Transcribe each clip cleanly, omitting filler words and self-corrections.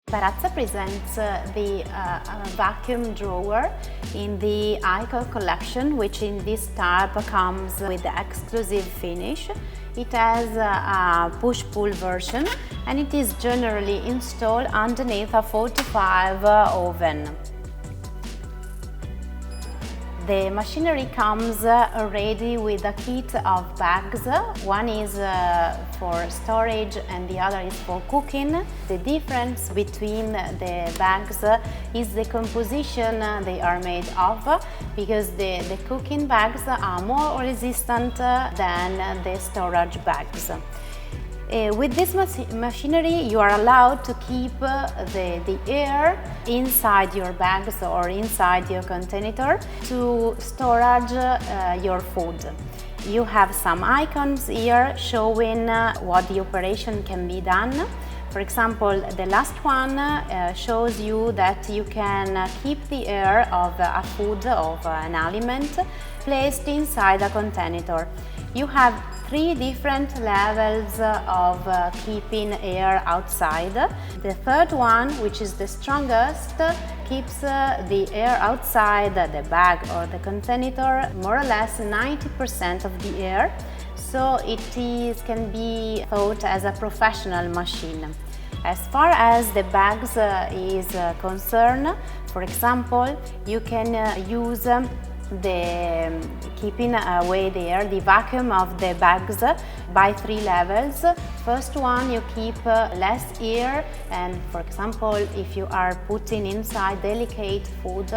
Barazza presents the vacuum drawer in the Icon collection, which in this type comes with the exclusive finish. It has a push-pull version and it is generally installed underneath a 45 oven. The machinery comes ready with a kit of bags. One is for storage and the other is for cooking. The difference between the bags is the composition they are made of, because the cooking bags are more resistant than the storage bags. With this machinery, you are allowed to keep the air inside your bags or inside your container to storage your food. You have some icons here showing what the operation can be done. For example, the last one shows you that you can keep the air of a food, of an aliment, placed inside a container. You have 3 different levels of keeping air outside. The third one, which is the strongest, keeps the air outside the bag or the container more or less 90% of the air, so it can be thought as a professional machine. As far as the bags is concerned, for example, you can use the keeping away the air, the vacuum of the bags by 3 levels. First one, you keep less air, and for example, if you are putting inside delicate food,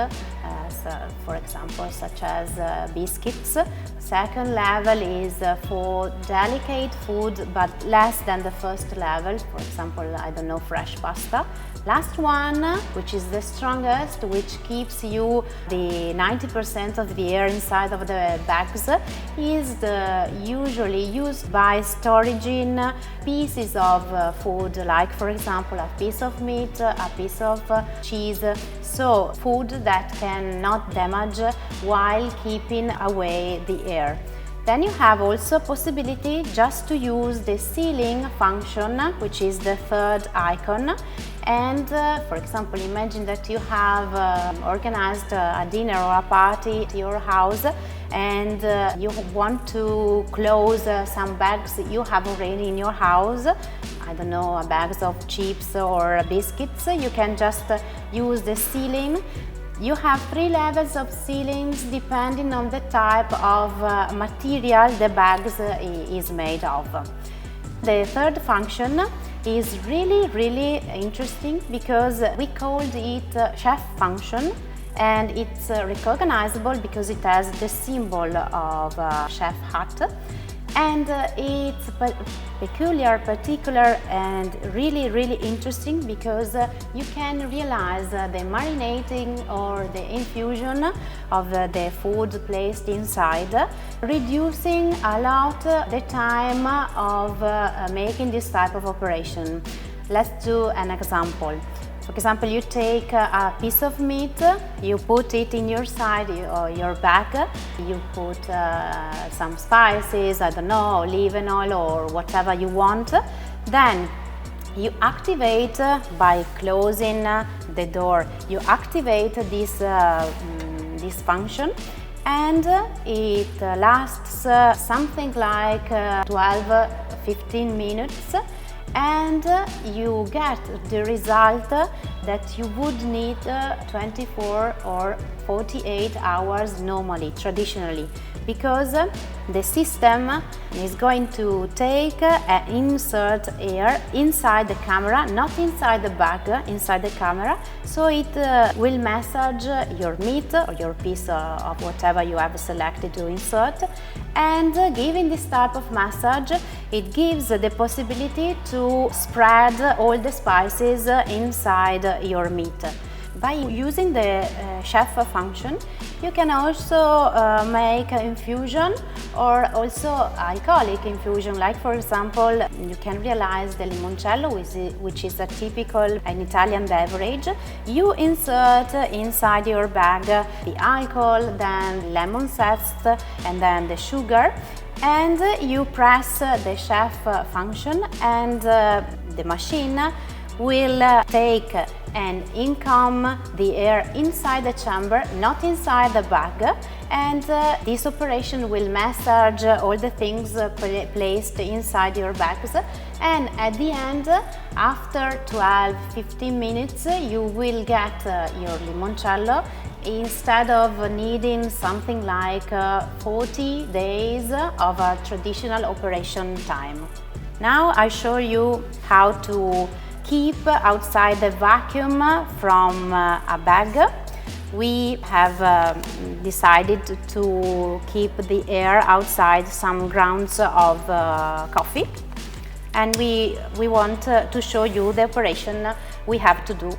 for example, such as biscuits. Second level is for delicate food, but less than the first level, for example, I don't know, fresh pasta. Last one, which is the strongest, which keeps you the 90% of the air inside of the bags, is usually used by storing pieces of food, like for example a piece of meat, a piece of cheese, so food that cannot damage while keeping away the air. Then you have also possibility just to use the sealing function, which is the third icon. And for example, imagine that you have organized a dinner or a party at your house, and you want to close some bags you have already in your house. I don't know, bags of chips or biscuits. You can just use the sealing. You have 3 levels of sealings depending on the type of material the bags is made of. The third function is really interesting because we called it chef function, and it's recognizable because it has the symbol of chef hat. And it's peculiar, particular, and really interesting because you can realize the marinating or the infusion of the food placed inside, reducing a lot the time of making this type of operation. Let's do an example. For example, you take a piece of meat, you put it in your side or your bag, you put some spices, I don't know, olive oil or whatever you want. Then you activate by closing the door. You activate this function, and it lasts something like 12-15 minutes. And you get the result that you would need 24 or 48 hours normally, traditionally, because the system is going to take and insert air inside the camera, not inside the bag, inside the camera, so it will massage your meat or your piece of whatever you have selected to insert. And giving this type of massage, it gives the possibility to spread all the spices inside your meat. By using the chef function, you can also make infusion or also alcoholic infusion, like for example, you can realize the limoncello, which is a typical Italian beverage. You insert inside your bag the alcohol, then lemon zest, and then the sugar, and you press the chef function, and the machine will take and income the air inside the chamber, not inside the bag, and this operation will massage all the things placed inside your bags, and at the end, after 12-15 minutes, you will get your limoncello instead of needing something like 40 days of a traditional operation time. Now I show you how to keep outside the vacuum from a bag. We have decided to keep the air outside some grounds of coffee, and we want to show you the operation we have to do.